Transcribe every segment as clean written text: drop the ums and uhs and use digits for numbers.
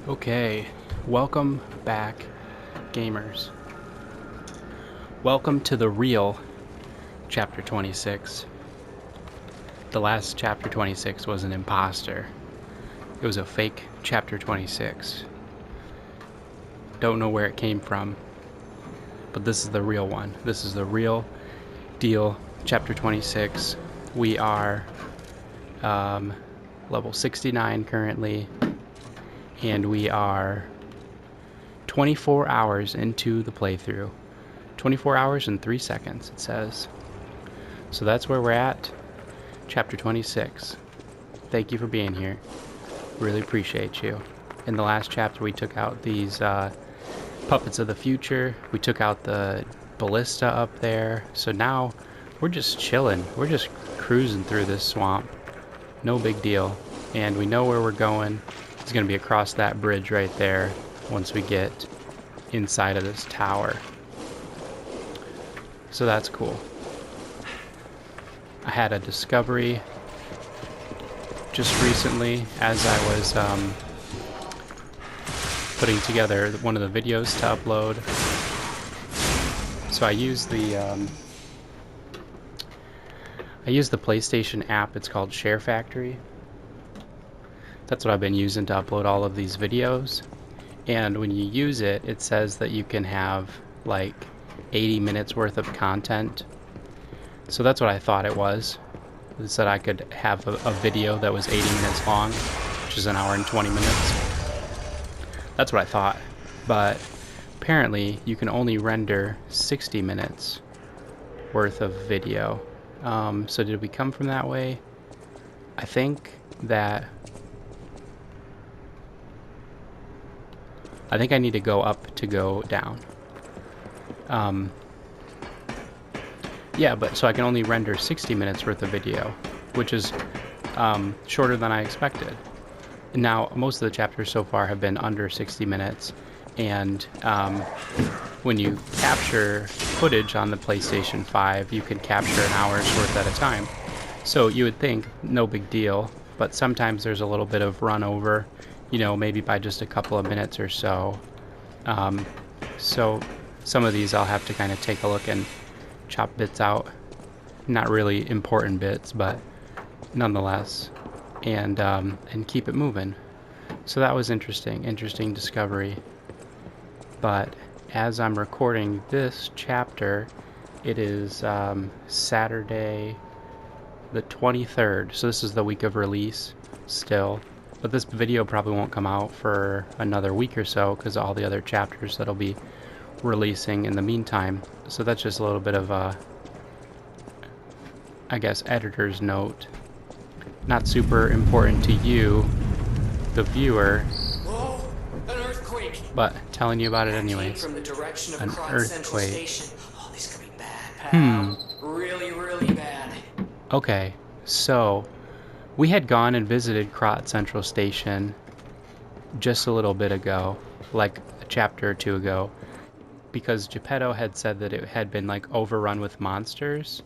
Okay, welcome back, gamers. Welcome to the real Chapter 26. The last Chapter 26 was an imposter. It was a fake Chapter 26. Don't know where it came from, but this is the real one. This is the real deal, Chapter 26. We are level 69 currently, and we are 24 hours into the playthrough. 24 hours and 3 seconds, it says. So that's where we're at. Chapter 26. Thank you for being here. Really appreciate you. In the last chapter, we took out these puppets of the future. We took out the ballista up there. So now we're just chilling. We're just cruising through this swamp. No big deal. And we know where we're going. It's going to be across that bridge right there once we get inside of this tower. So that's cool. I had a discovery just recently as I was putting together one of the videos to upload. So I use the PlayStation app. It's called Share Factory. That's what I've been using to upload all of these videos. And when you use it, it says that you can have like 80 minutes worth of content. So that's what I thought it was. It said I could have a video that was 80 minutes long, which is an hour and 20 minutes. That's what I thought. But apparently you can only render 60 minutes worth of video. So did we come from that way? I think I need to go up to go down. Yeah, but so I can only render 60 minutes worth of video, which is shorter than I expected. Now, most of the chapters so far have been under 60 minutes, and when you capture footage on the PlayStation 5, you can capture an hour's worth at a time. So you would think, no big deal, but sometimes there's a little bit of run over, maybe by just a couple of minutes or so. So some of these I'll have to kind of take a look and chop bits out. Not really important bits, but nonetheless, and keep it moving. So that was interesting discovery. But as I'm recording this chapter, it is Saturday the 23rd, so this is the week of release still. But this video probably won't come out for another week or so because of all the other chapters that'll be releasing in the meantime. So that's just a little bit of a, I guess, editor's note. Not super important to you, the viewer. Whoa, an earthquake. But telling you about it Came anyways. from the direction of An Kron Central earthquake. Station. Oh, this could be bad, pal. Really, really bad. Okay, so we had gone and visited Krot Central Station just a little bit ago, like a chapter or two ago, because Geppetto had said that it had been like overrun with monsters,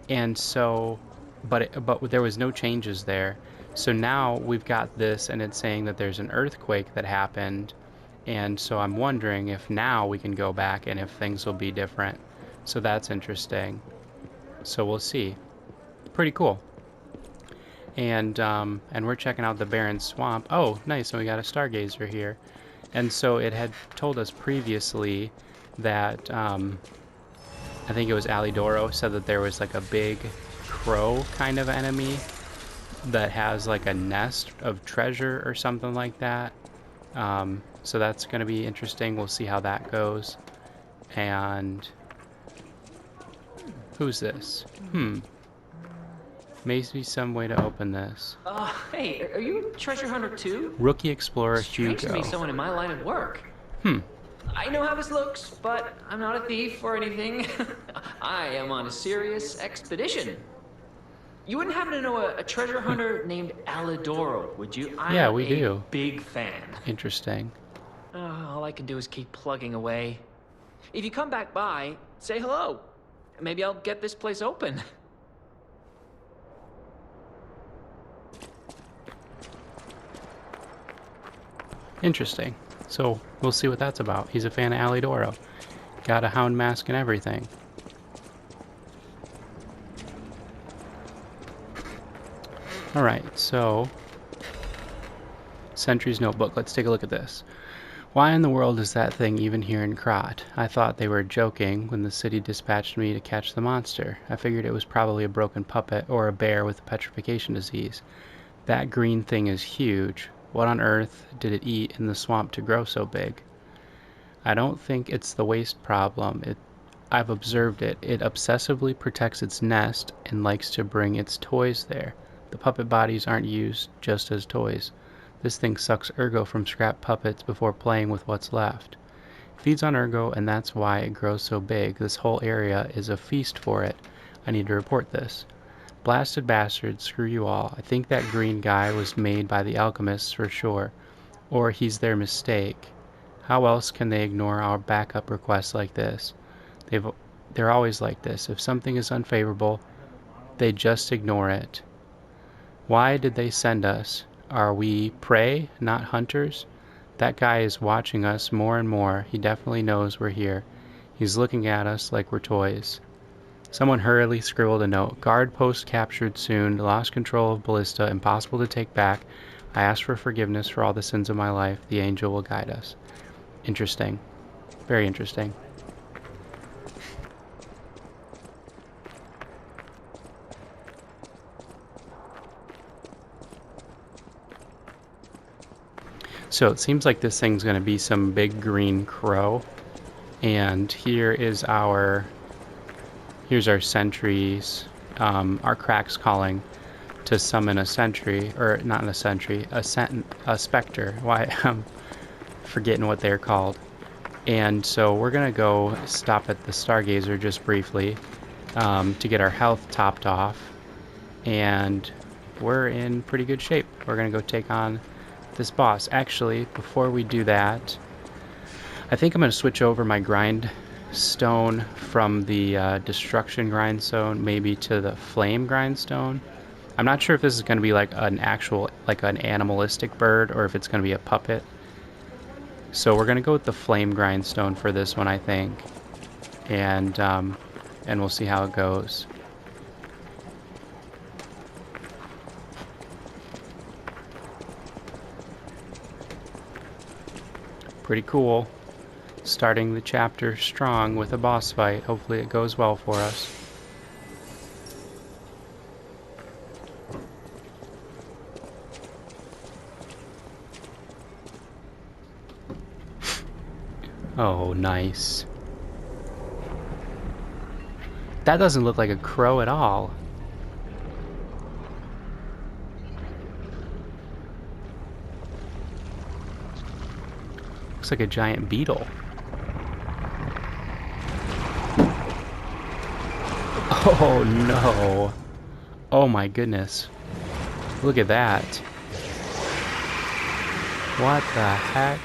and so, but there was no changes there. So now we've got this, and it's saying that there's an earthquake that happened, and so I'm wondering if now we can go back and if things will be different. So that's interesting. So we'll see. Pretty cool. And we're checking out the barren swamp. Oh, nice! And we got a stargazer here. And so it had told us previously that I think it was Alidoro said that there was like a big crow kind of enemy that has like a nest of treasure or something like that. So that's going to be interesting. We'll see how that goes. And who's this? Maybe some way to open this. Hey, are you a treasure hunter too? Rookie Explorer Strange to Hugo. me, someone in my line of work. I know how this looks, but I'm not a thief or anything. I am on a serious expedition. You wouldn't happen to know a treasure hunter named Alidoro, would you? Yeah, we do. I'm a big fan. Interesting. All I can do is keep plugging away. If you come back by, say hello. Maybe I'll get this place open. Interesting. So we'll see what that's about. He's a fan of Alidoro. Got a hound mask and everything. Alright, so Sentry's notebook. Let's take a look at this. Why in the world is that thing even here in Krat? I thought they were joking when the city dispatched me to catch the monster. I figured it was probably a broken puppet or a bear with a petrification disease. That green thing is huge. What on earth did it eat in the swamp to grow so big? I don't think it's the waste problem. I've observed it. It obsessively protects its nest and likes to bring its toys there. The puppet bodies aren't used just as toys. This thing sucks ergo from scrap puppets before playing with what's left. It feeds on ergo, and that's why it grows so big. This whole area is a feast for it. I need to report this. Blasted bastards, screw you all. I think that green guy was made by the alchemists for sure. Or he's their mistake. How else can they ignore our backup requests like this? They're always like this. If something is unfavorable, they just ignore it. Why did they send us? Are we prey, not hunters? That guy is watching us more and more. He definitely knows we're here. He's looking at us like we're toys. Someone hurriedly scribbled a note. Guard post captured soon. Lost control of ballista. Impossible to take back. I ask for forgiveness for all the sins of my life. The angel will guide us. Interesting. Very interesting. So it seems like this thing's going to be some big green crow. And here's our sentries, our cracks calling to summon a sentry, or not a sentry, a specter. Why, I'm forgetting what they're called. And so we're going to go stop at the Stargazer just briefly to get our health topped off. And we're in pretty good shape. We're going to go take on this boss. Actually, before we do that, I think I'm going to switch over my grindstone from the destruction grindstone maybe to the flame grindstone. I'm not sure if this is going to be like an actual, like an animalistic bird, or if it's going to be a puppet. So we're going to go with the flame grindstone for this one, I think, and we'll see how it goes. Pretty cool. Starting the chapter strong with a boss fight. Hopefully it goes well for us. Oh, nice. That doesn't look like a crow at all. Looks like a giant beetle. Oh no. Oh my goodness. Look at that. What the heck?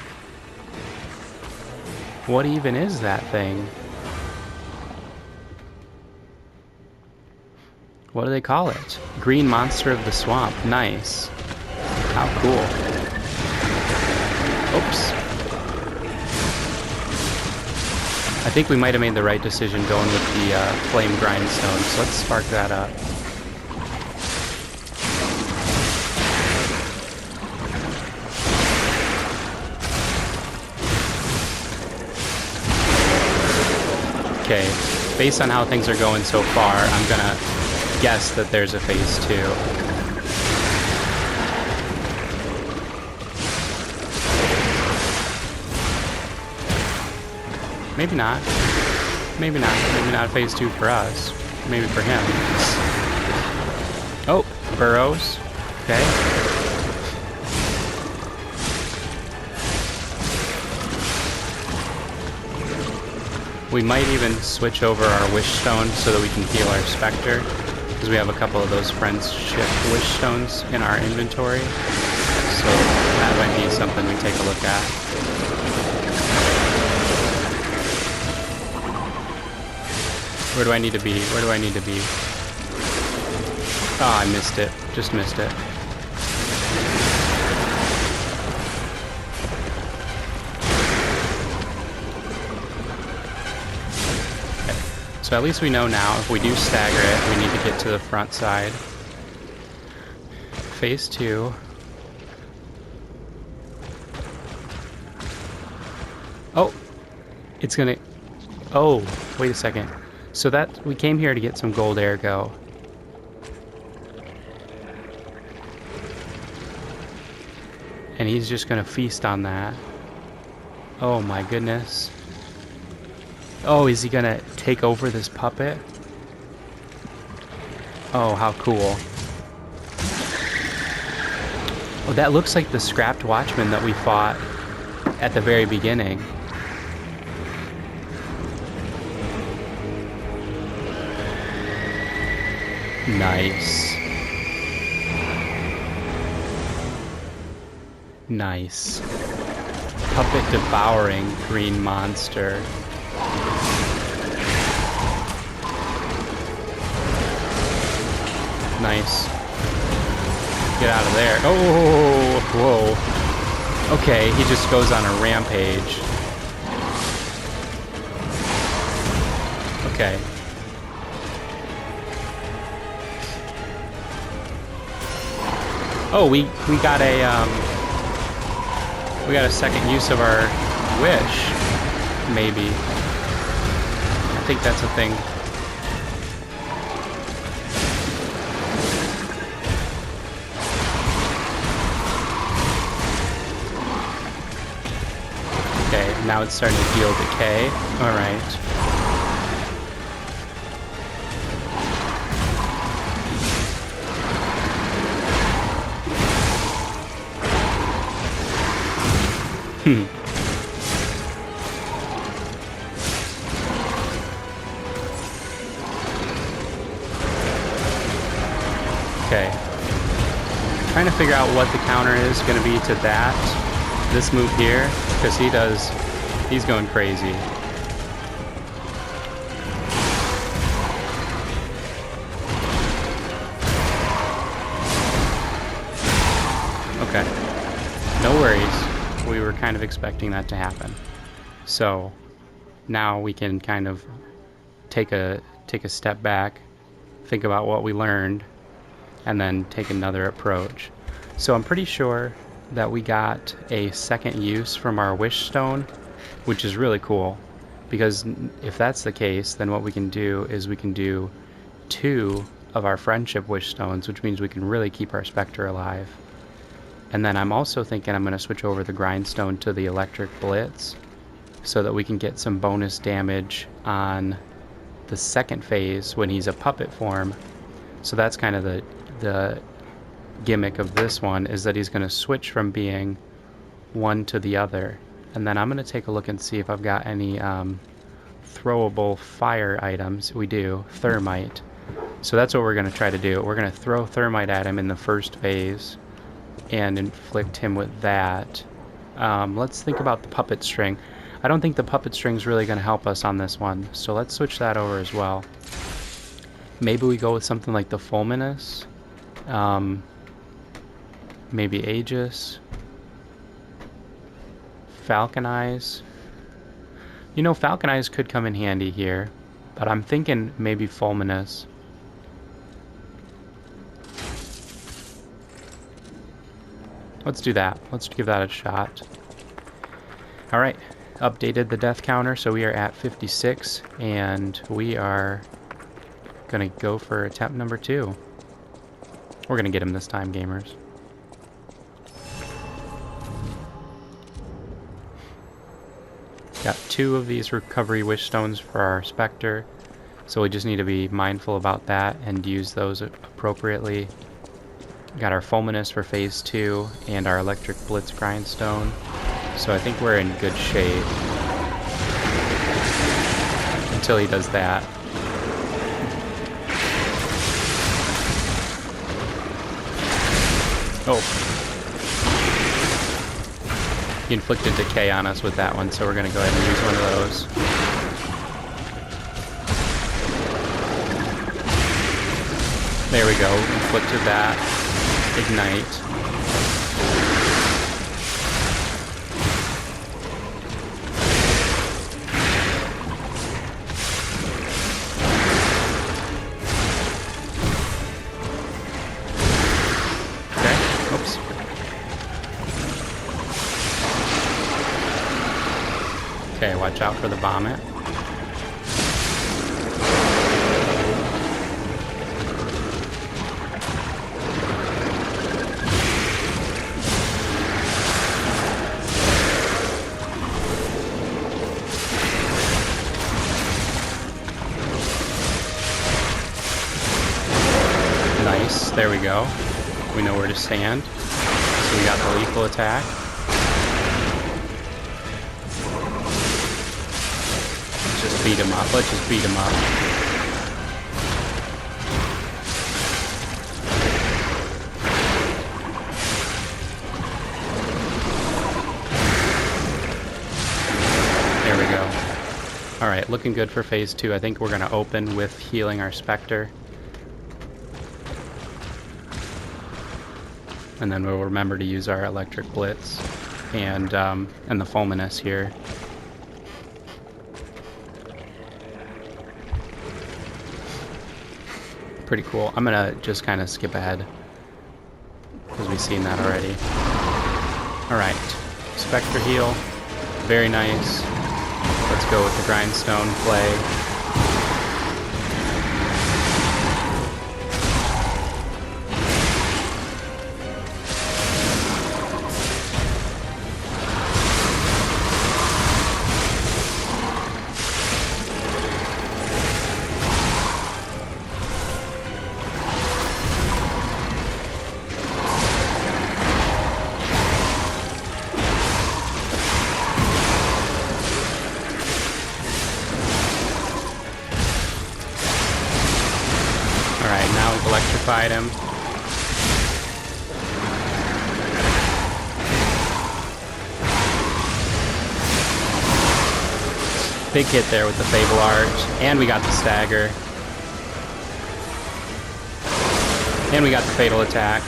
What even is that thing? What do they call it? Green monster of the swamp. Nice. How cool. Oops. I think we might have made the right decision going with the flame grindstone, so let's spark that up. Okay, based on how things are going so far, I'm gonna guess that there's a phase 2. Maybe not. Maybe not. Maybe not phase 2 for us. Maybe for him. Oh, burrows. Okay. We might even switch over our wish stone so that we can heal our specter, because we have a couple of those friendship wish stones in our inventory. So that might be something we take a look at. Where do I need to be? Where do I need to be? Oh, I missed it. Just missed it. So at least we know now if we do stagger it, we need to get to the front side. Phase 2. Oh! It's gonna... Oh, wait a second. So that... We came here to get some gold ergo. And he's just gonna feast on that. Oh my goodness. Oh, is he gonna take over this puppet? Oh, how cool. Oh, that looks like the scrapped Watchman that we fought at the very beginning. Nice. Nice. Puppet devouring green monster. Nice. Get out of there. Oh, whoa. Okay, he just goes on a rampage. Okay. Oh, we got a second use of our wish, maybe. I think that's a thing. Okay, now it's starting to deal decay. Alright. Okay. Trying to figure out what the counter is going to be to that. This move here, because he's going crazy. Okay. No worries. We were kind of expecting that to happen. So now we can kind of take a step back, think about what we learned, and then take another approach. So I'm pretty sure that we got a second use from our wish stone, which is really cool, because if that's the case, then what we can do is we can do 2 of our friendship wish stones, which means we can really keep our Spectre alive. And then I'm also thinking I'm going to switch over the grindstone to the electric blitz so that we can get some bonus damage on the second phase when he's a puppet form. So that's kind of the gimmick of this one, is that he's going to switch from being one to the other. And then I'm going to take a look and see if I've got any throwable fire items. We do. Thermite. So that's what we're going to try to do. We're going to throw thermite at him in the first phase and inflict him with that. Let's think about the puppet string. I don't think the puppet string's really going to help us on this one, so let's switch that over as well. Maybe we go with something like the Fulminous. Maybe Aegis. Falconize. You know, Falconize could come in handy here, but I'm thinking maybe Fulminous. Let's do that. Let's give that a shot. Alright, updated the death counter, so we are at 56, and we are gonna go for attempt number 2. We're gonna get him this time, gamers. Got 2 of these recovery wish stones for our Spectre, so we just need to be mindful about that and use those appropriately. Got our Fulminous for phase 2 and our electric blitz grindstone, so I think we're in good shape until he does that. Oh. He inflicted decay on us with that one, so we're going to go ahead and use one of those. There we go. Inflicted that. Ignite. Oops. Okay, watch out for the vomit. Nice, there we go. We know where to stand. So we got the lethal attack. Let's just beat him up. Let's just beat him up. There we go. Alright, looking good for phase 2. I think we're going to open with healing our Spectre. And then we'll remember to use our Electric Blitz and the Fulminous here. Pretty cool. I'm gonna just kind of skip ahead because we've seen that already. Alright, Spectre heal. Very nice. Let's go with the Grindstone play. Alright, now we've electrified him. Big hit there with the Fable Arch. And we got the stagger. And we got the fatal attack.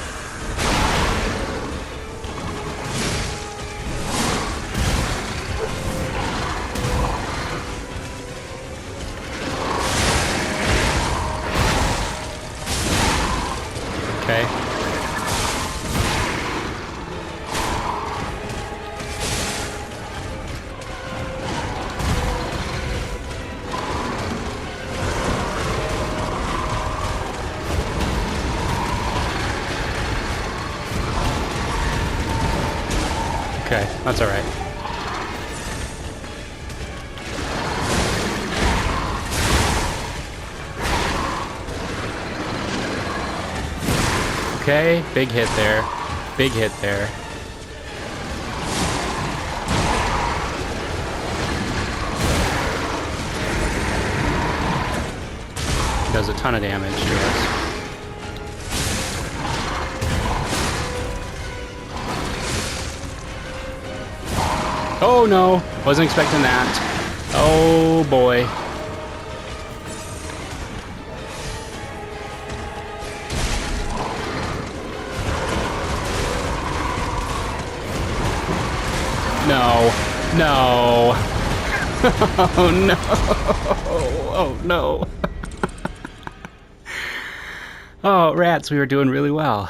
Okay. Okay, that's all right. Okay, big hit there. Big hit there. Does a ton of damage to us. Oh no, wasn't expecting that. Oh boy. No, no. Oh no, oh no. Oh, rats, we were doing really well.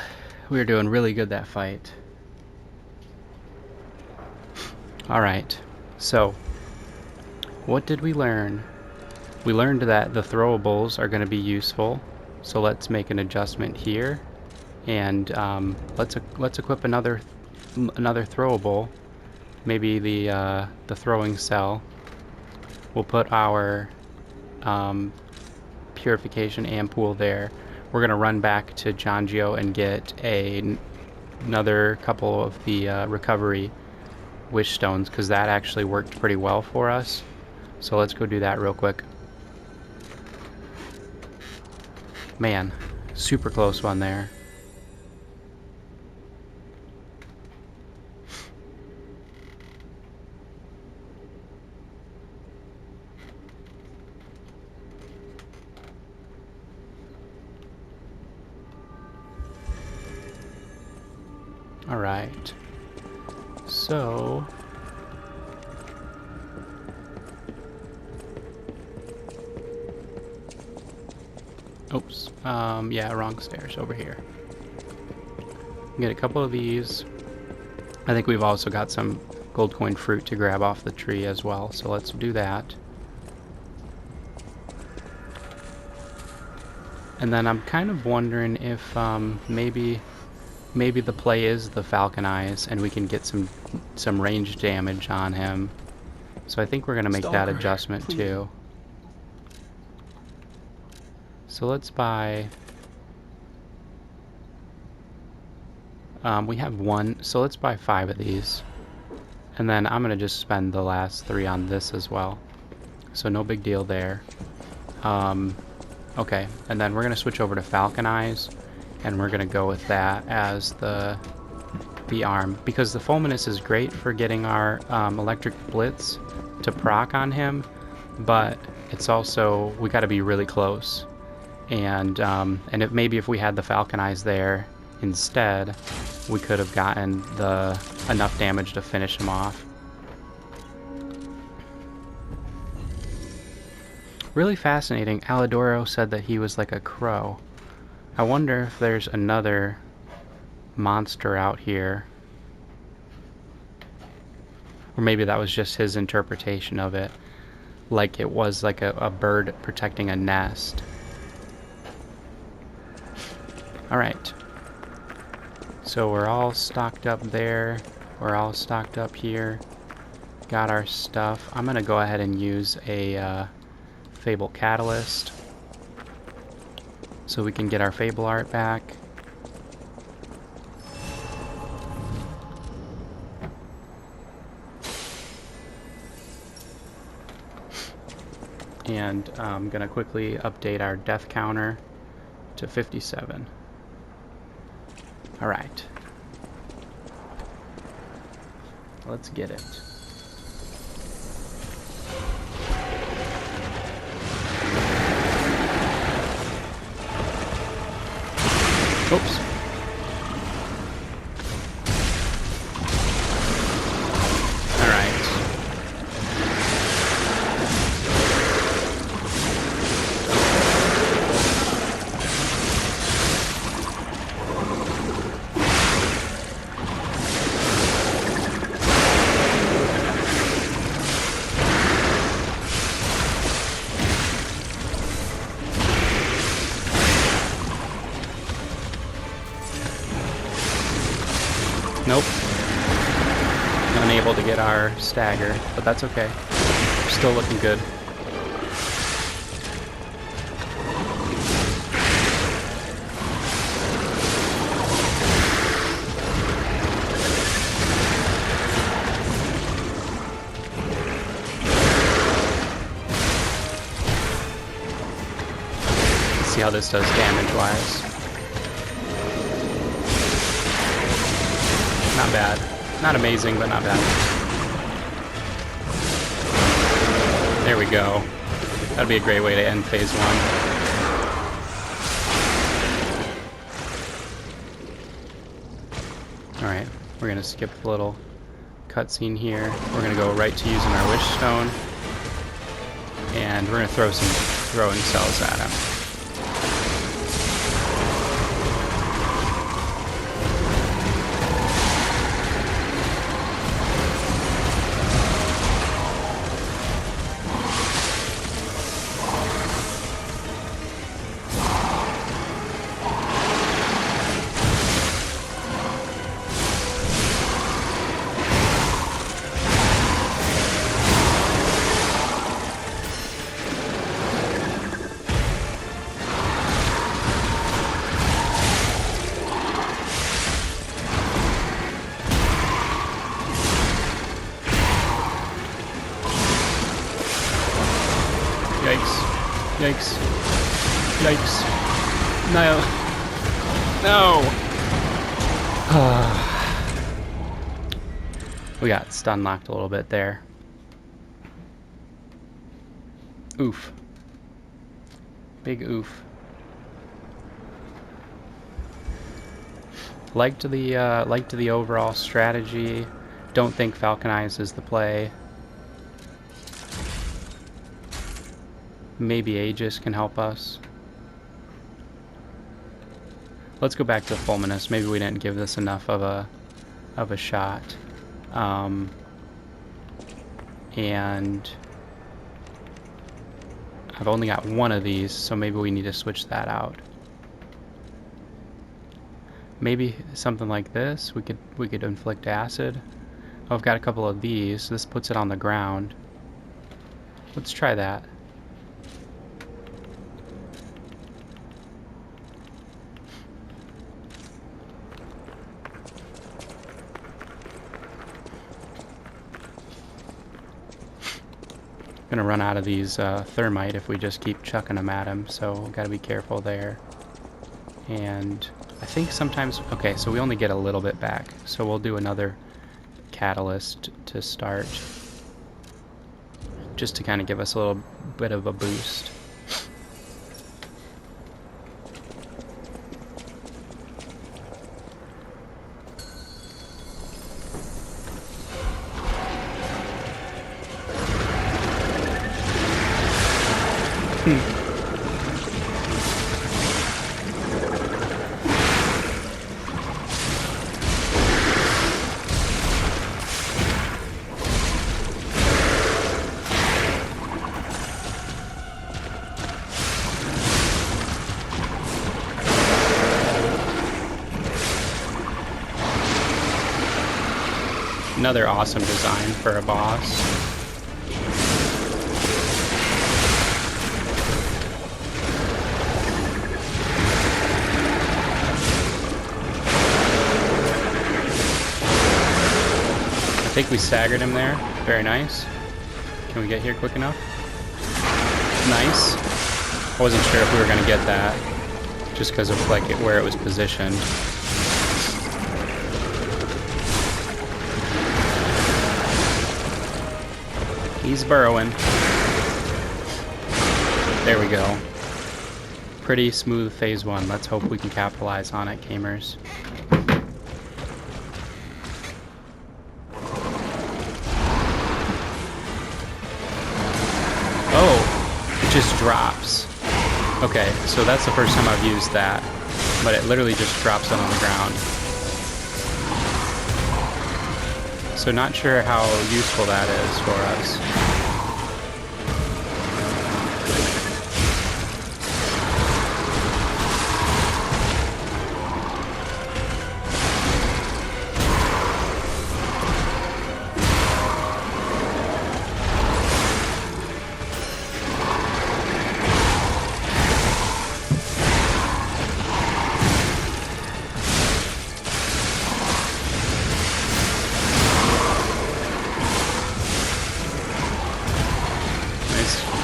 We were doing really good that fight. Alright, so what did we learn? We learned that the throwables are going to be useful, so let's make an adjustment here, and let's equip another throwable, maybe the throwing cell. We'll put our purification ampoule there. We're going to run back to Jonjo and get another couple of the recovery wish stones, because that actually worked pretty well for us. So let's go do that real quick. Man, super close one there. All right. So oops, yeah, wrong stairs, over here. Get a couple of these. I think we've also got some gold coin fruit to grab off the tree as well, so let's do that. And then I'm kind of wondering if maybe the play is the Falcon Eyes and we can get some range damage on him. So I think we're going to make that adjustment too. So let's buy... we have one, so let's buy 5 of these. And then I'm going to just spend the last 3 on this as well. So no big deal there. Okay, and then we're going to switch over to Falcon Eyes. And we're going to go with that as the arm. Because the Fulminous is great for getting our Electric Blitz to proc on him. But it's also, we got to be really close. And maybe if we had the Falcon Eyes there instead, we could have gotten enough damage to finish him off. Really fascinating. Alidoro said that he was like a crow. I wonder if there's another monster out here. Or maybe that was just his interpretation of it. Like it was like a bird protecting a nest. Alright. So we're all stocked up there. We're all stocked up here. Got our stuff. I'm gonna go ahead and use a Fable Catalyst so we can get our Fable art back. And I'm gonna quickly update our death counter to 57. Alright. Let's get it. Oops. Alright. Nope. Unable to get our stagger, but that's okay. Still looking good. Let's see how this does damage-wise. Not bad. Not amazing, but not bad. There we go. That'd be a great way to end phase 1. Alright, we're gonna skip the little cutscene here. We're gonna go right to using our Wish Stone. And we're gonna throw some throwing cells at him. Yikes. Yikes. No. No! We got stun locked a little bit there. Oof. Big oof. Liked the overall strategy. Don't think Falcon Eyes is the play. Maybe Aegis can help us. Let's go back to Fulminous. Maybe we didn't give this enough of a shot. And I've only got one of these, so maybe we need to switch that out. Maybe something like this. We could inflict acid. Oh, I've got a couple of these. This puts it on the ground. Let's try that. Gonna run out of these thermite if we just keep chucking them at him, so gotta be careful there. And I think sometimes, okay, so we only get a little bit back, so we'll do another catalyst to start, just to kind of give us a little bit of a boost. Another awesome design for a boss. I think we staggered him there. Very nice. Can we get here quick enough? Nice. I wasn't sure if we were going to get that, just because of like where it was positioned. He's burrowing. There we go. Pretty smooth phase 1. Let's hope we can capitalize on it, gamers. Oh, it just drops. Okay, so that's the first time I've used that, but it literally just drops it on the ground. So not sure how useful that is for us.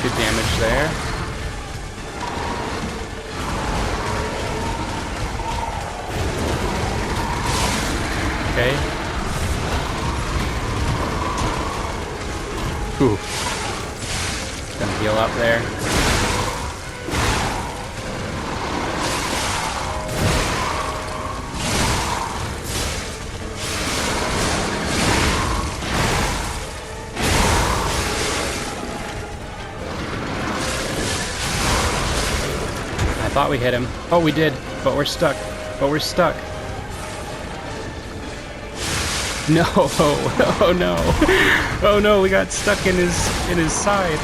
Good damage there. Okay. Whew. Gonna heal up there. I thought we hit him. Oh, we did, but we're stuck. But we're stuck. No! Oh no! Oh no! We got stuck in his side.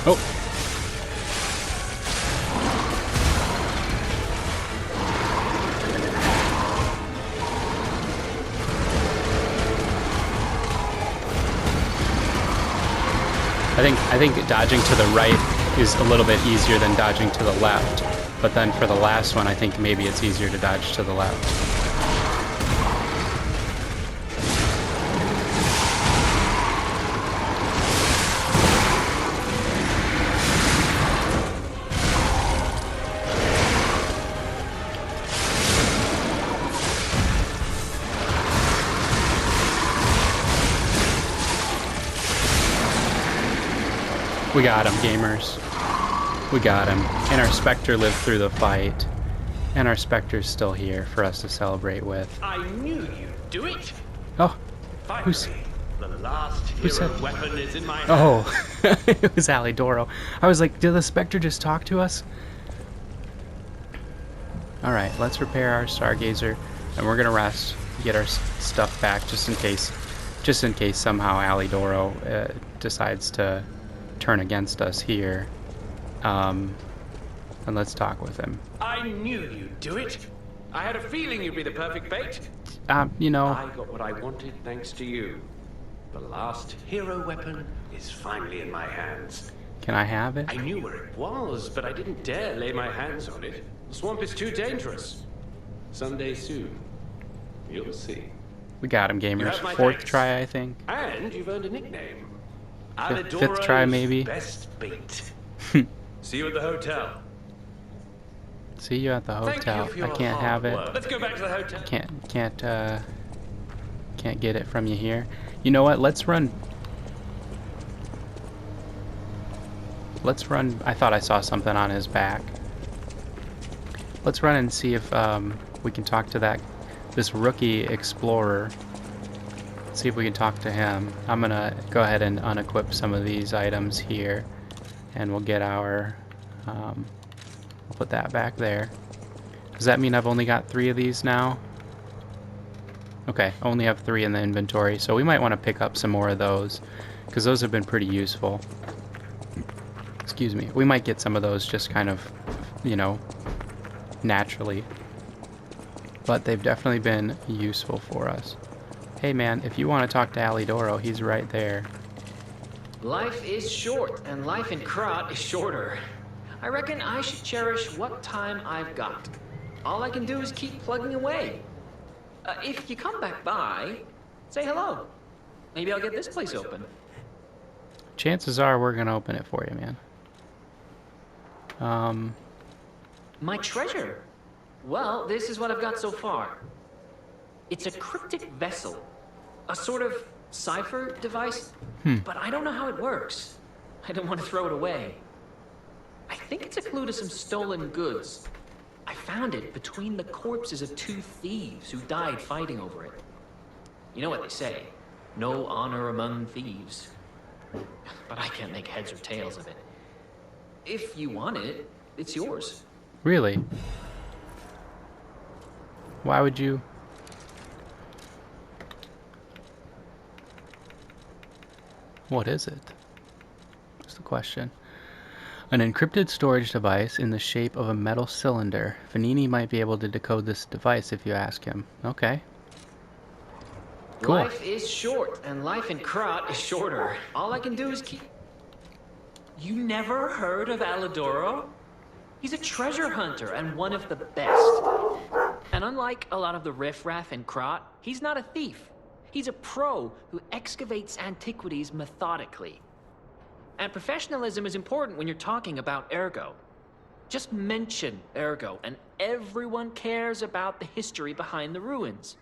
Oh. I think dodging to the right is a little bit easier than dodging to the left, but then for the last one I think maybe it's easier to dodge to the left. We got him, gamers. We got him. And our Spectre lived through the fight. And our Spectre's still here for us to celebrate with. I knew you'd do it. Oh, Finally, the last hero said- weapon is in my hand. oh, it was Alidoro. I was like, did the Spectre just talk to us? All right, let's repair our Stargazer, and we're gonna rest, get our stuff back, just in case somehow Alidoro decides to turn against us here. And let's talk with him. I knew you'd do it. I had a feeling you'd be the perfect bait. You know, I got what I wanted thanks to you. The last hero weapon is finally in my hands. can I have it? I knew where it was, but I didn't dare lay my hands on it. The swamp is too dangerous. Someday soon, you'll see. We got him, gamers. have my Fourth thanks. try, I think. And you've earned a nickname. Fifth try, Alidoro's maybe. Best bait. See you at the hotel. See you at the Thank you hotel. for I your can't have hard it. work. Let's go back to the hotel. Can't get it from you here. You know what? Let's run. I thought I saw something on his back. Let's run and see if we can talk to this rookie explorer. See if we can talk to him. I'm gonna go ahead and unequip some of these items here, and we'll get our. We'll put that back there. Does that mean I've only got 3 of these now? Okay, only have 3 in the inventory, so we might want to pick up some more of those, because those have been pretty useful. Excuse me. We might get some of those just kind of, you know, naturally. But they've definitely been useful for us. Hey man, if you want to talk to Alidoro, he's right there. Life is short, and life in Krat is shorter. I reckon I should cherish what time I've got. All I can do is keep plugging away. If you come back by, say hello. Maybe I'll get this place open. Chances are we're gonna open it for you, man. My treasure? Well, this is what I've got so far. It's a cryptic vessel. A sort of cipher device. But I don't know how it works. I don't want to throw it away. I think it's a clue to some stolen goods. I found it between the corpses of 2 thieves who died fighting over it. You know what they say, no honor among thieves. But I can't make heads or tails of it. If you want it, it's yours. Really? Why would you? What is it? That's the question. An encrypted storage device in the shape of a metal cylinder. Vanini might be able to decode this device if you ask him. Okay. Cool. Life is short, and life in Krat is shorter. All I can do is keep... You never heard of Alidoro? He's a treasure hunter and one of the best. And unlike a lot of the riffraff in Krat, he's not a thief. He's a pro who excavates antiquities methodically. And professionalism is important when you're talking about Ergo. Just mention Ergo, and everyone cares about the history behind the ruins.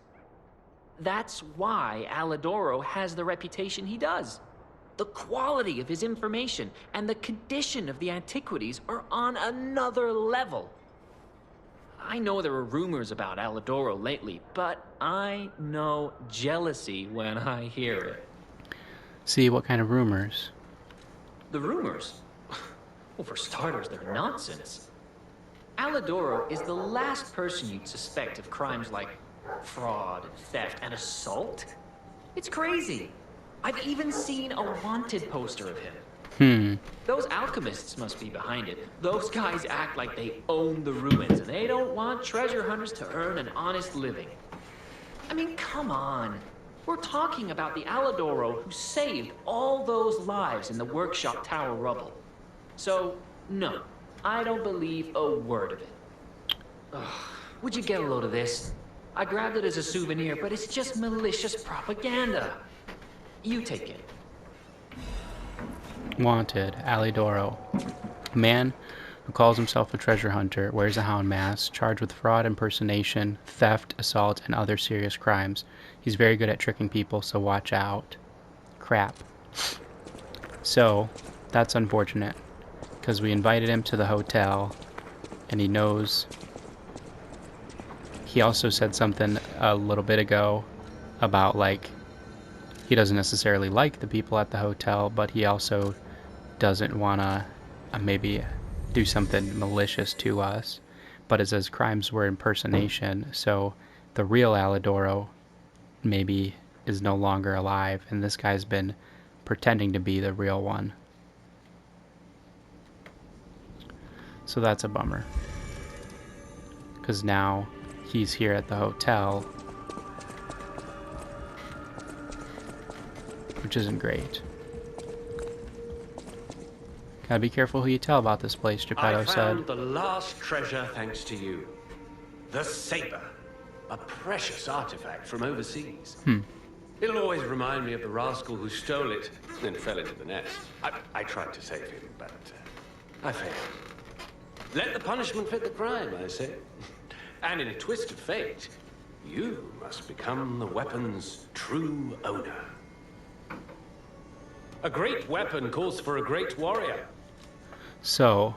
That's why Alidoro has the reputation he does. The quality of his information and the condition of the antiquities are on another level. I know there are rumors about Alidoro lately, but I know jealousy when I hear it. See, what kind of rumors? The rumors? Well, for starters, they're nonsense. Alidoro is the last person you'd suspect of crimes like fraud and theft and assault. It's crazy. I've even seen a wanted poster of him. Those alchemists must be behind it. Those guys act like they own the ruins, and they don't want treasure hunters to earn an honest living. I mean, come on. We're talking about the Alidoro who saved all those lives in the workshop tower rubble. So, no, I don't believe a word of it. Ugh, would you get a load of this? I grabbed it as a souvenir, but it's just malicious propaganda. You take it. Wanted, Alidoro. A man who calls himself a treasure hunter, wears a hound mask, charged with fraud, impersonation, theft, assault, and other serious crimes. He's very good at tricking people, so watch out. Crap. So, that's unfortunate, because we invited him to the hotel, and he knows. He also said something a little bit ago about, like, he doesn't necessarily like the people at the hotel, but he also doesn't want to maybe do something malicious to us. But it says crimes were impersonation, so the real Alidoro maybe is no longer alive, and this guy's been pretending to be the real one. So that's a bummer. Because now he's here at the hotel, which isn't great. Gotta be careful who you tell about this place, Geppetto I said. found the last treasure thanks to you. The saber. A precious artifact from overseas. It'll always remind me of the rascal who stole it, then fell into the nest. I tried to save him, but I failed. Let the punishment fit the crime, I say. And in a twist of fate, you must become the weapon's true owner. A great weapon calls for a great warrior. So,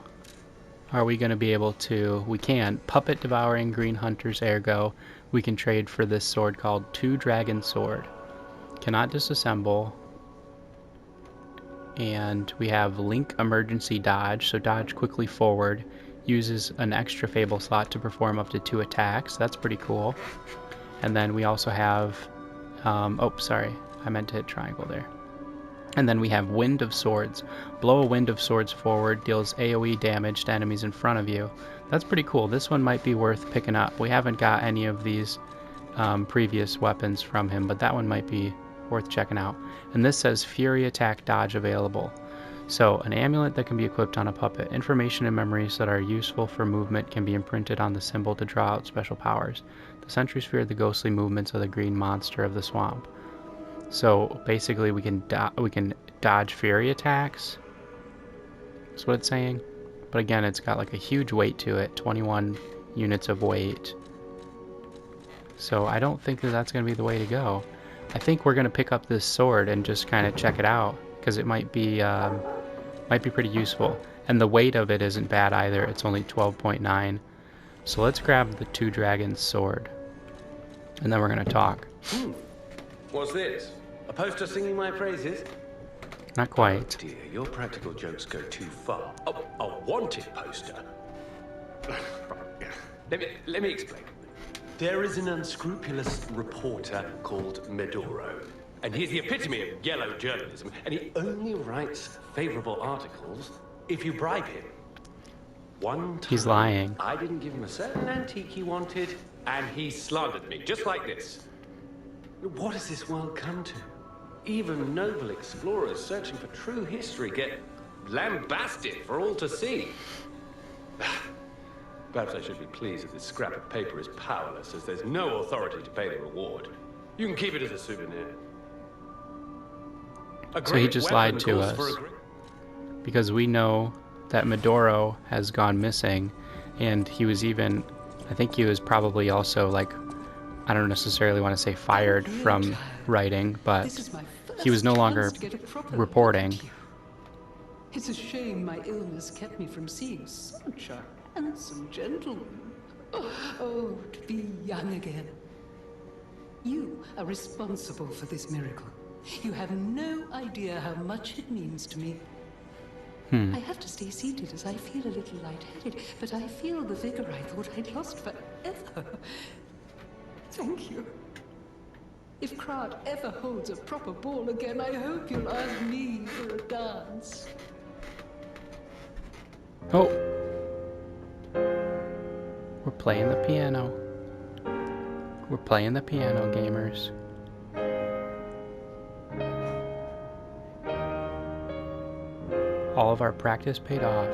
are we going to be able to... We can. Puppet Devouring Green Hunters, ergo. We can trade for this sword called Two Dragon Sword. Cannot disassemble. And we have Link Emergency Dodge, so dodge quickly forward. Uses an extra Fable slot to perform up to 2 attacks. That's pretty cool. And then we also have... oh, sorry. I meant to hit triangle there. And then we have Wind of Swords. Blow a Wind of Swords forward, deals AoE damage to enemies in front of you. That's pretty cool. This one might be worth picking up. We haven't got any of these previous weapons from him, but that one might be worth checking out. And this says Fury Attack Dodge available. So, an amulet that can be equipped on a puppet. Information and memories that are useful for movement can be imprinted on the symbol to draw out special powers. The sentries fear the ghostly movements of the green monster of the swamp. So basically, we can dodge fury attacks. That's what it's saying. But again, it's got like a huge weight to it, 21 units of weight. So I don't think that that's going to be the way to go. I think we're going to pick up this sword and just kind of check it out, because it might be pretty useful. And the weight of it isn't bad either. It's only 12.9. So let's grab the Two Dragons sword, and then we're going to talk. What's this? A poster singing my praises? Not quite. Dear, your practical jokes go too far. Oh, a wanted poster. Let me explain. There is an unscrupulous reporter called Medoro, and he's the epitome of yellow journalism, and he only writes favorable articles if you bribe him. One time, He's lying. I didn't give him a certain antique he wanted, and he slandered me, just like this. What has this world come to? Even noble explorers searching for true history get lambasted for all to see. Perhaps I should be pleased that this scrap of paper is powerless, as there's no authority to pay the reward. You can keep it as a souvenir. So he just lied to us, because we know that Medoro has gone missing, and he was even, I think he was probably also, like, I don't necessarily want to say fired from writing, but he was no longer reporting. It's a shame my illness kept me from seeing such a handsome gentleman. Oh, to be young again. You are responsible for this miracle. You have no idea how much it means to me. I have to stay seated as I feel a little lightheaded, but I feel the vigor I thought I'd lost forever. Thank you. If Krat ever holds a proper ball again, I hope you'll ask me for a dance. Oh! We're playing the piano. We're playing the piano, gamers. All of our practice paid off.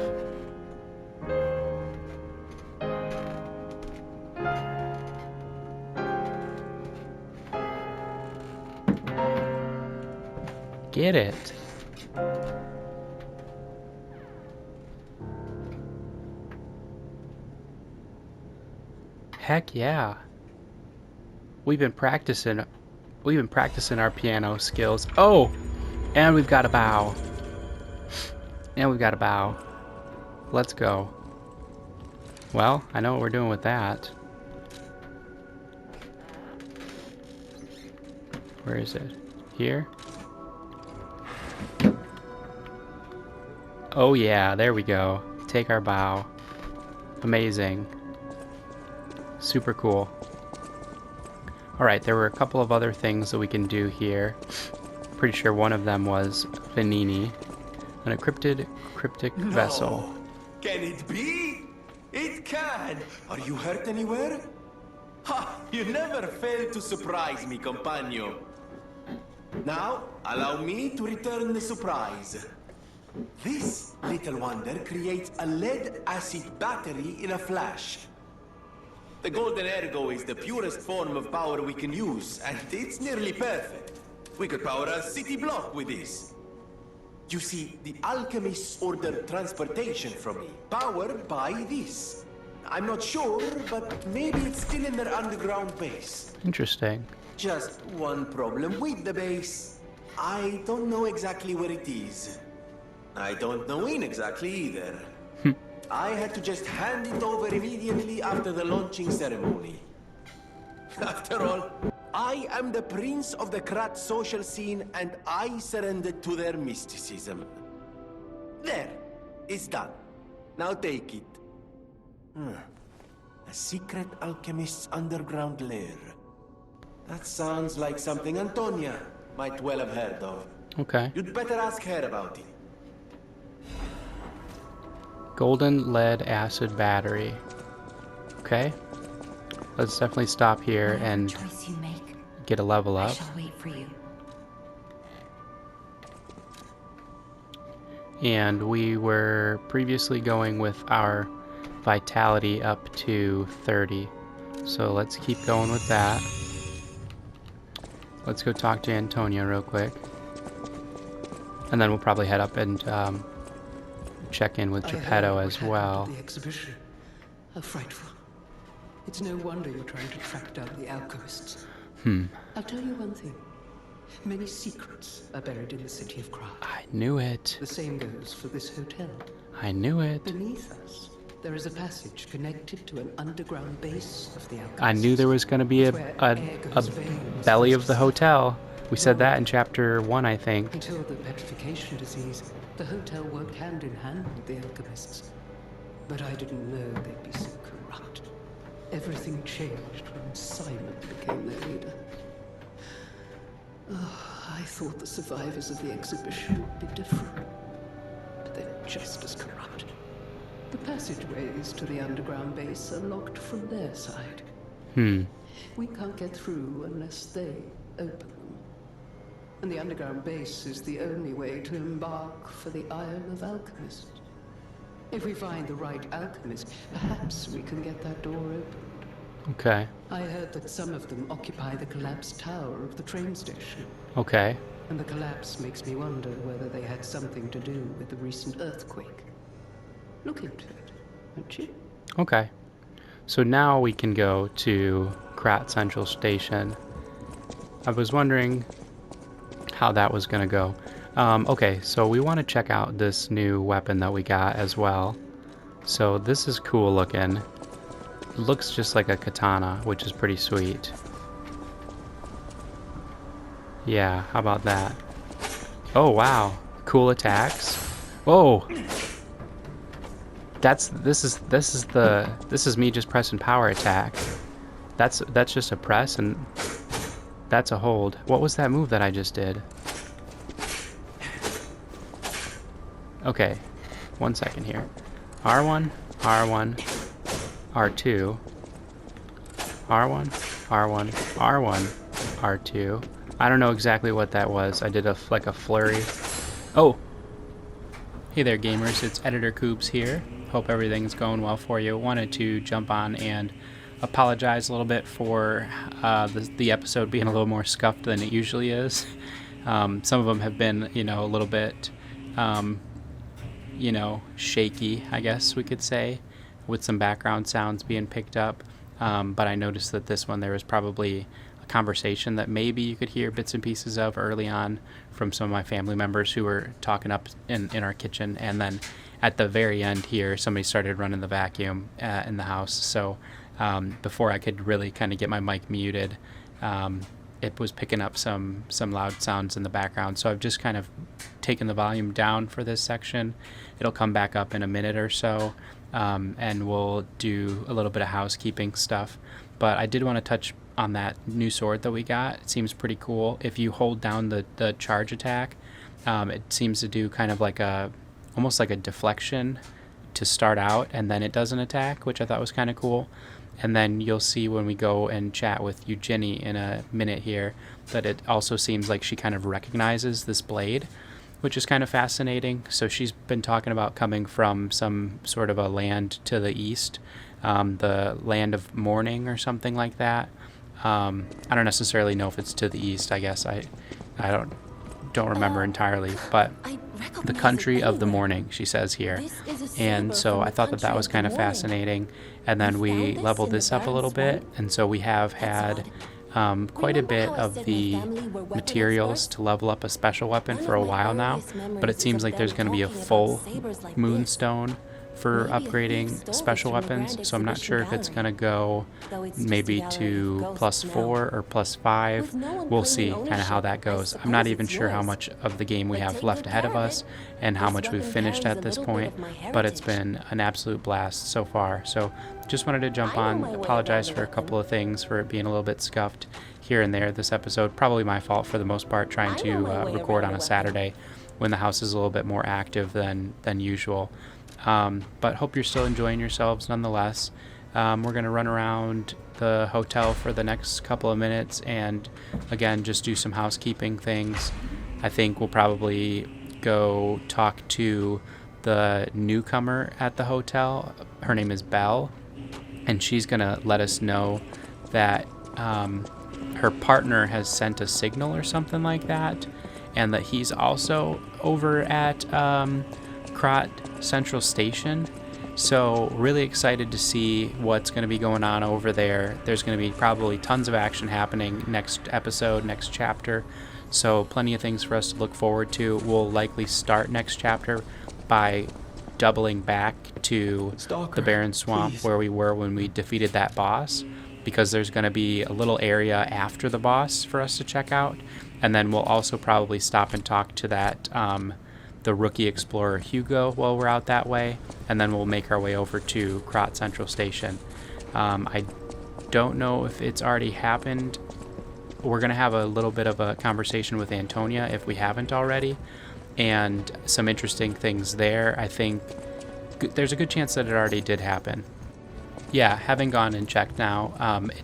Get it. Heck yeah. We've been practicing our piano skills. Oh, and we've got a bow. And we've got a bow. Let's go. Well, I know what we're doing with that. Where is it? Here? Oh yeah, there we go. Take our bow. Amazing. Super cool. Alright, there were a couple of other things that we can do here. Pretty sure one of them was Vanini. An encrypted cryptic vessel. Can it be? It can! Are you hurt anywhere? Ha! You never fail to surprise me, companion. Now, allow me to return the surprise. This little wonder creates a lead-acid battery in a flash. The Golden Ergo is the purest form of power we can use, and it's nearly perfect. We could power a city block with this. You see, the alchemists ordered transportation from me, powered by this. I'm not sure, but maybe it's still in their underground base. Interesting. Just one problem with the base. I don't know exactly where it is. I don't know when exactly either. I had to just hand it over immediately after the launching ceremony. After all, I am the prince of the Krat social scene, and I surrendered to their mysticism. There, it's done. Now take it. A secret alchemist's underground lair. That sounds like something Antonia might well have heard of. Okay. You'd better ask her about it. Golden lead acid battery. Okay. Let's definitely stop here and choice you make, get a level I up. shall wait for you. And we were previously going with our vitality up to 30. So let's keep going with that. Let's go talk to Antonia real quick. And then we'll probably head up and check in with I Geppetto heard as what happened well. at the exhibition. How frightful. It's no wonder you're trying to track down the alchemists. I'll tell you one thing. Many secrets are buried in the city of Krat. I knew it. The same goes for this hotel. I knew it. Beneath us, there is a passage connected to an underground base of the alchemists. I knew there was going to be a belly of the hotel. We said that in chapter 1, I think. Until the petrification disease, the hotel worked hand in hand with the alchemists. But I didn't know they'd be so corrupt. Everything changed when Simon became their leader. Oh, I thought the survivors of the exhibition would be different. But they're just as corrupt. The passageways to the underground base are locked from their side. We can't get through unless they open them. And the underground base is the only way to embark for the Isle of Alchemists. If we find the right alchemist, perhaps we can get that door opened. Okay. I heard that some of them occupy the collapsed tower of the train station. Okay. And the collapse makes me wonder whether they had something to do with the recent earthquake. Look into it, won't you? Okay. So now we can go to Krat Central Station. I was wondering how that was going to go. Okay, so we want to check out this new weapon that we got as well. So this is cool looking. It looks just like a katana, which is pretty sweet. Yeah, how about that? Oh wow, cool attacks. Whoa! This is me just pressing power attack. That's just a press, and that's a hold. What was that move that I just did? Okay, 1 second here. R1, R1, R2, R1, R1, R1, R2. I don't know exactly what that was. I did like a flurry. Oh! Hey there gamers, it's Editor Koobs here. Hope everything's going well for you. Wanted to jump on and apologize a little bit for the episode being a little more scuffed than it usually is. Some of them have been, a little bit, shaky, I guess we could say, with some background sounds being picked up. But I noticed that this one, there was probably a conversation that maybe you could hear bits and pieces of early on from some of my family members who were talking up in our kitchen. And then at the very end here, somebody started running the vacuum in the house. So before I could really kind of get my mic muted, it was picking up some loud sounds in the background. So I've just kind of taken the volume down for this section. It'll come back up in a minute or so, and we'll do a little bit of housekeeping stuff. But I did want to touch on that new sword that we got. It seems pretty cool. If you hold down the charge attack, it seems to do kind of like almost like a deflection to start out, and then it does an attack, which I thought was kind of cool. And then you'll see when we go and chat with Eugenie in a minute here that it also seems like she kind of recognizes this blade, which is kind of fascinating. So she's been talking about coming from some sort of a land to the east, the land of mourning or something like that. I don't necessarily know if it's to the east. I guess I don't remember entirely, but the country of the morning, she says here. And so I thought that was kind of fascinating. And then we leveled this up a little bit, and so we have had quite a bit of the materials to level up a special weapon for a while now, but it seems like there's going to be a full moonstone for upgrading special weapons, so I'm not sure if it's going to go maybe to +4 or +5. We'll see kind of how that goes. I'm not even sure how much of the game we have left ahead of us and how much we've finished at this point, but it's been an absolute blast so far. So just wanted to jump on, apologize for a couple of things, for it being a little bit scuffed here and there this episode. Probably my fault for the most part, trying to record on a Saturday when the house is a little bit more active than usual. But hope you're still enjoying yourselves nonetheless. We're going to run around the hotel for the next couple of minutes and, again, just do some housekeeping things. I think we'll probably go talk to the newcomer at the hotel. Her name is Belle, and she's going to let us know that her partner has sent a signal or something like that, and that he's also over at Krat Central Station. So really excited to see what's going to be going on over there. There's going to be probably tons of action happening next episode, next chapter. So plenty of things for us to look forward to. We'll likely start next chapter by doubling back to the Barren Swamp, where we were when we defeated that boss, because there's going to be a little area after the boss for us to check out. And then we'll also probably stop and talk to that the rookie explorer Hugo while we're out that way, and then we'll make our way over to Krat Central Station. I don't know if it's already happened. We're going to have a little bit of a conversation with Antonia if we haven't already, and some interesting things there. I think there's a good chance that it already did happen. Yeah, having gone and checked now,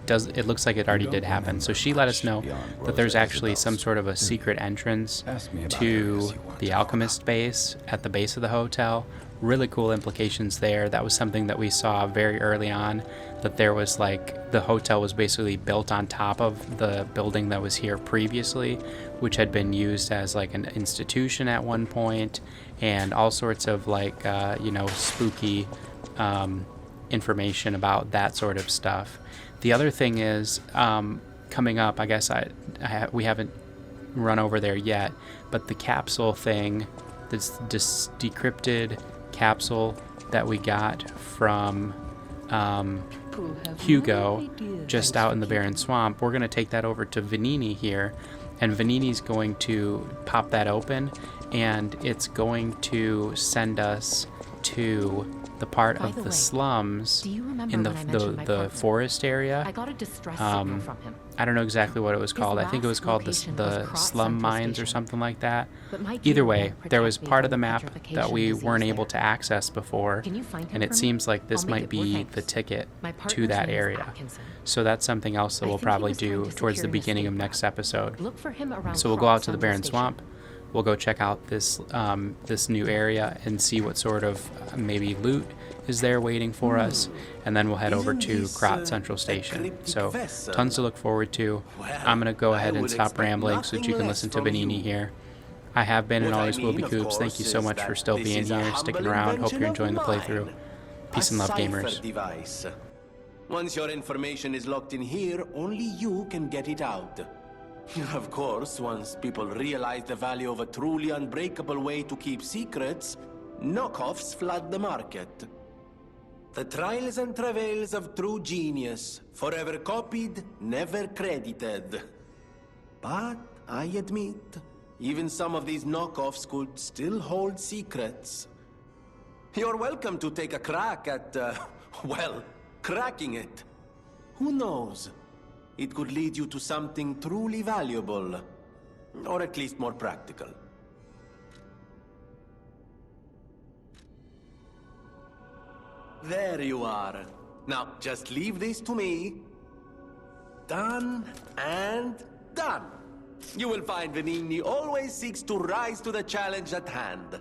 it looks like it already did happen. So she let us know that there's actually some sort of a secret entrance to the alchemist base at the base of the hotel. Really cool implications there. That was something that we saw very early on, that there was like the hotel was basically built on top of the building that was here previously, which had been used as like an institution at one point, and all sorts of like spooky information about that sort of stuff. The other thing is coming up, I guess we haven't run over there yet, but the capsule thing, this decrypted capsule that we got from Hugo just out in the Barren Swamp, we're going to take that over to Vanini here, and Vanini's going to pop that open, and it's going to send us to the part of the slums in the forest area. I got a distress signal from him. I don't know exactly what it was called. I think it was called the slum mines or something like that. Either way, there was part of the map that we weren't able to access before, and it seems like this might be the ticket to that area. So that's something else that we'll probably do towards the beginning of next episode. So we'll go out to the Barren Swamp. We'll go check out this new area and see what sort of maybe loot is there waiting for us, and then we'll head over to Krat Central Station. So tons to look forward to. I'm going to go ahead and stop rambling so that you can listen to Vanini here. I have been and always will be Coops. Thank you so much for still being here, sticking around. Hope you're enjoying the playthrough. Peace and love, gamers. Once your information is locked in here, only you can get it out. Of course, once people realize the value of a truly unbreakable way to keep secrets, knockoffs flood the market. The trials and travails of true genius, forever copied, never credited. But I admit, even some of these knockoffs could still hold secrets. You're welcome to take a crack at, well, cracking it. Who knows? It could lead you to something truly valuable. Or at least more practical. There you are. Now, just leave this to me. Done and done. You will find Venigni always seeks to rise to the challenge at hand.